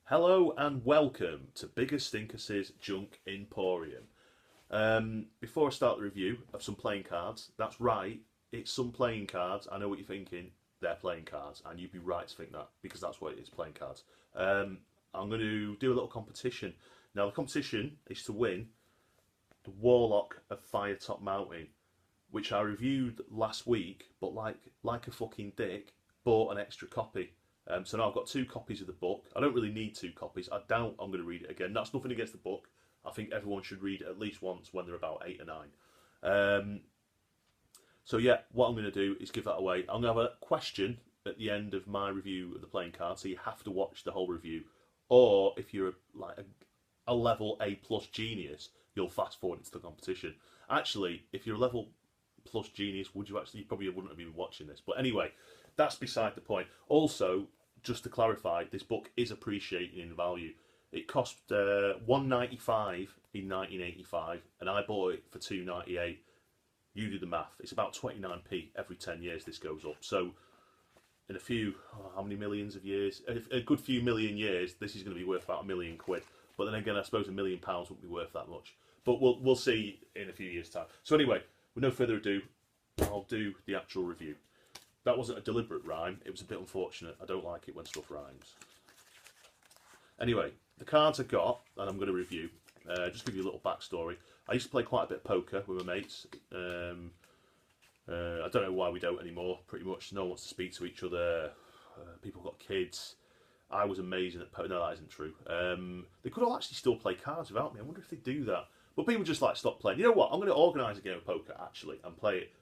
Hello and welcome to Bigger Stinkus' Junk Emporium. Before I start the review of some playing cards, that's right, it's some playing cards. I know what you're thinking, they're playing cards, and you'd be right to think that because that's what it is, playing cards. I'm going to do a little competition. Now, the competition is to win the Warlock of Firetop Mountain, which I reviewed last week, but like a fucking dick, bought an extra copy. So now I've got two copies of the book. I don't really need two copies. I doubt I'm going to read it again. That's nothing against the book. I think everyone should read it at least once when they're about 8 or 9. So yeah, what I'm going to do is give that away. I'm going to have a question at the end of my review of the playing card, so you have to watch the whole review. Or if you're a level A plus genius, you'll fast forward into the competition. Actually, if you're a level plus genius, you probably wouldn't have been watching this. But anyway, that's beside the point. Also, just to clarify, this book is appreciating in value. It cost $1.95 in 1985, and I bought it for $2.98. You do the math. It's about 29p every 10 years this goes up. So in a few, how many millions of years? A good few million years, this is going to be worth about £1,000,000. But then again, I suppose £1,000,000 wouldn't be worth that much. But we'll see in a few years' time. So anyway, with no further ado, I'll do the actual review. That wasn't a deliberate rhyme. It was a bit unfortunate. I don't like it when stuff rhymes. Anyway, the cards I got, and I'm going to review. Just give you a little backstory. I used to play quite a bit of poker with my mates. I don't know why we don't anymore. Pretty much no one wants to speak to each other. People got kids. I was amazing at poker. No, that isn't true. They could all actually still play cards without me. I wonder if they do that. But people just like stop playing. You know what? I'm going to organise a game of poker actually and play it.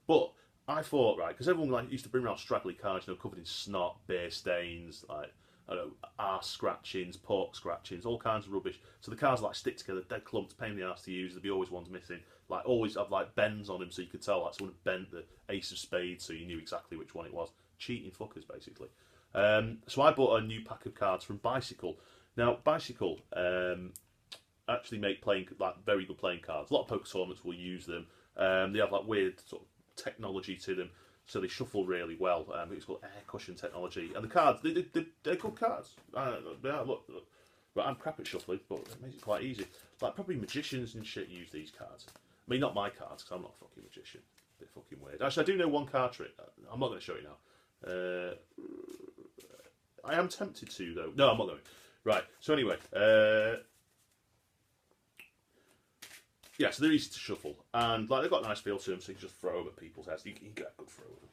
But I thought, right, because everyone used to bring around straggly cards, covered in snot, beer stains, I don't know, arse scratchings, pork scratchings, all kinds of rubbish. So the cards stick together, dead clumps, pain in the arse to use. There'd be always ones missing. Always have bends on them, so you could tell someone had bent the ace of spades, so you knew exactly which one it was. Cheating fuckers, basically. So I bought a new pack of cards from Bicycle. Now, Bicycle actually make very good playing cards. A lot of poker tournaments will use them. They have weird sort of technology to them, so they shuffle really well. It's called air cushion technology, and the cards they're good cards. Look, but I'm crap at shuffling, but it makes it quite easy. Probably magicians and shit use these cards. I mean, not my cards because I'm not a fucking magician. A bit fucking weird. Actually, I do know one card trick. I'm not going to show you now. I am tempted to though. No, I'm not going. Right. So anyway. Yeah, so they're easy to shuffle, and they've got a nice feel to them, so you can just throw them at people's heads. You can get a good throw of them.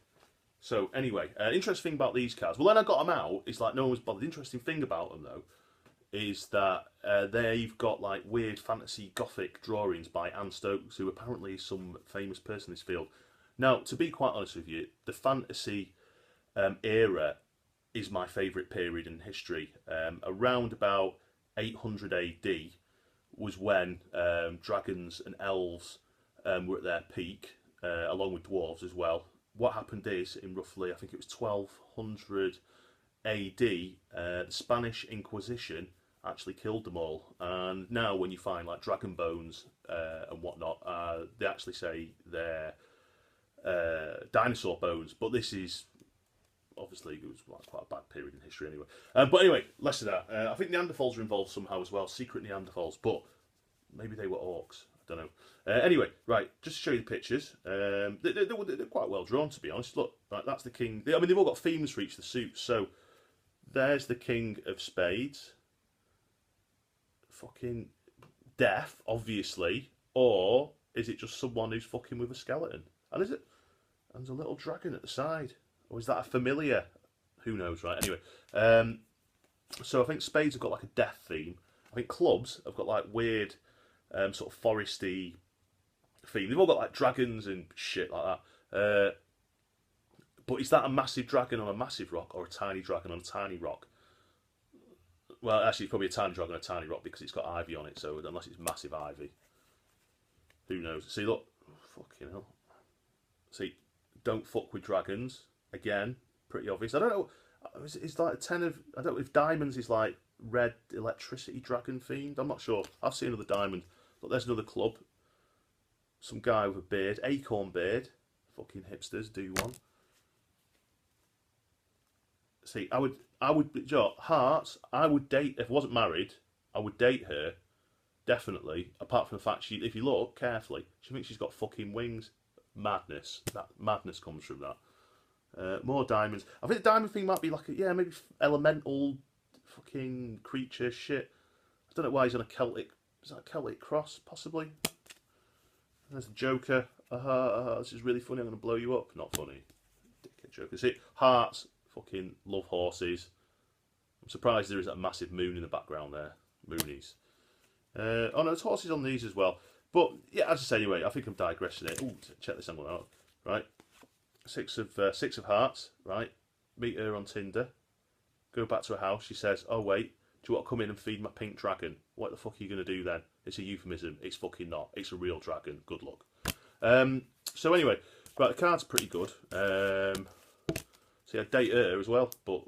So anyway, interesting thing about these cards. Well, then I got them out. It's no one was bothered. The interesting thing about them though is that they've got weird fantasy gothic drawings by Stokes, who apparently is some famous person in this field. Now, to be quite honest with you, the fantasy era is my favourite period in history. Around about 800 AD. Was when dragons and elves were at their peak, along with dwarves as well. What happened is, in roughly, I think it was 1200 AD, the Spanish Inquisition actually killed them all. And now when you find dragon bones and whatnot, they actually say they're dinosaur bones. But this is obviously it was quite a bad period in history anyway. But anyway, less of that. I think Neanderthals are involved somehow as well, secret Neanderthals, but maybe they were orcs. I don't know. Anyway, right, just to show you the pictures. They're quite well drawn, to be honest. Look, that's the king. They've all got themes for each of the suits. So there's the king of spades. Fucking death, obviously. Or is it just someone who's fucking with a skeleton? And is it? And there's a little dragon at the side. Or is that a familiar? Who knows, right? Anyway, so I think spades have got a death theme. I think clubs have got weird, sort of foresty theme. They've all got dragons and shit like that. But is that a massive dragon on a massive rock or a tiny dragon on a tiny rock? Well, actually, it's probably a tiny dragon on a tiny rock because it's got ivy on it. So unless it's massive ivy, who knows? See, look, fucking hell. See, don't fuck with dragons. Again, pretty obvious. I don't know. Is a 10 of... I don't know if diamonds is red electricity dragon themed. I'm not sure. I've seen another diamond. Look, there's another club. Some guy with a beard. Acorn beard. Fucking hipsters do one. See, Joe, Hearts, I would date, if I wasn't married, I would date her, definitely, apart from the fact if you look carefully, she thinks she's got fucking wings. Madness. That madness comes from that. More diamonds. I think the diamond thing might be like maybe elemental fucking creature shit. I don't know why he's on a Celtic. Is that a Celtic cross, possibly? There's the Joker. This is really funny. I'm going to blow you up. Not funny. Dickhead Joker. See, Hearts. Fucking love horses. I'm surprised there isn't a massive moon in the background there. Moonies. Oh no, there's horses on these as well. But yeah, as I say, anyway, I think I'm digressing here. Ooh, check this angle out. Right. Six of Hearts. Right. Meet her on Tinder. Go back to her house. She says, "Oh wait, do you want to come in and feed my pink dragon?" What the fuck are you going to do then? It's a euphemism. It's fucking not. It's a real dragon. Good luck. So anyway, right, the card's pretty good. See, I date her as well, but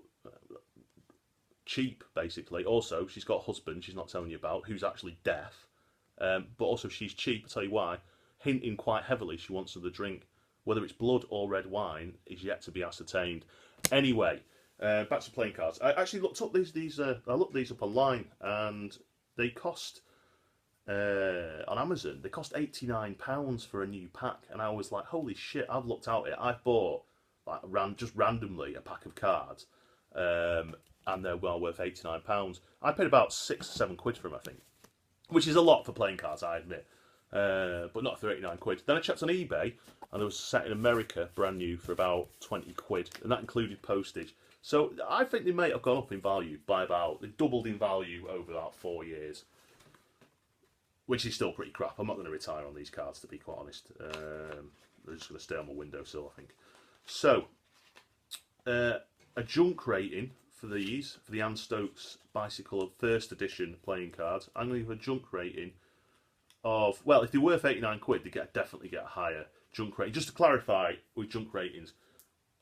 cheap, basically. Also, she's got a husband she's not telling you about, who's actually deaf. But also, she's cheap, I'll tell you why. Hinting quite heavily she wants another drink. Whether it's blood or red wine is yet to be ascertained. Anyway, back to playing cards. I actually looked up these. I looked these up online, and they cost on Amazon. They cost £89 for a new pack, and I was like, "Holy shit!" I've looked out it. I've bought like just randomly a pack of cards, and they're well worth £89. I paid about £6 or £7 for them, I think, which is a lot for playing cards, I admit, but not for £89. Then I checked on eBay, and there was a set in America, brand new, for about £20, and that included postage. So I think they may have gone up in value by they doubled in value over about 4 years, which is still pretty crap. I'm not going to retire on these cards, to be quite honest. They're just going to stay on my windowsill, I think. So, a junk rating for these, for the Stokes Bicycle First Edition playing cards. I'm going to give a junk rating of, well, if they're worth £89, they definitely get a higher junk rating. Just to clarify with junk ratings,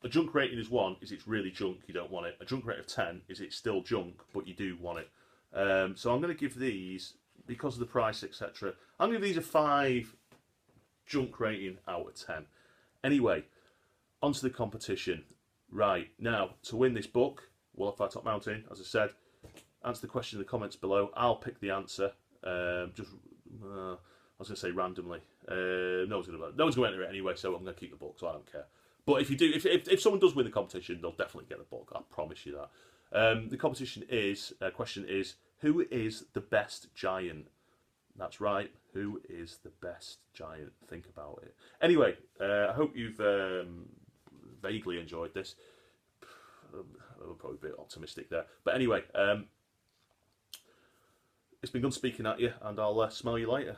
a junk rating is 1, is it's really junk, you don't want it. A junk rating of 10 is it's still junk, but you do want it. So I'm going to give these, because of the price, etc., I'm going to give these a 5 junk rating out of 10. Anyway, onto the competition. Right, now, to win this book, Will I Fight Top Mountain, as I said, answer the question in the comments below. I'll pick the answer. I was going to say randomly. No one's going to enter it anyway, so I'm going to keep the book, so I don't care. But if you do, if someone does win the competition, they'll definitely get the book. I promise you that. The competition question is, who is the best giant? That's right. Who is the best giant? Think about it. Anyway, I hope you've vaguely enjoyed this. I'm probably a bit optimistic there. But anyway, it's been good speaking at you, and I'll smell you later.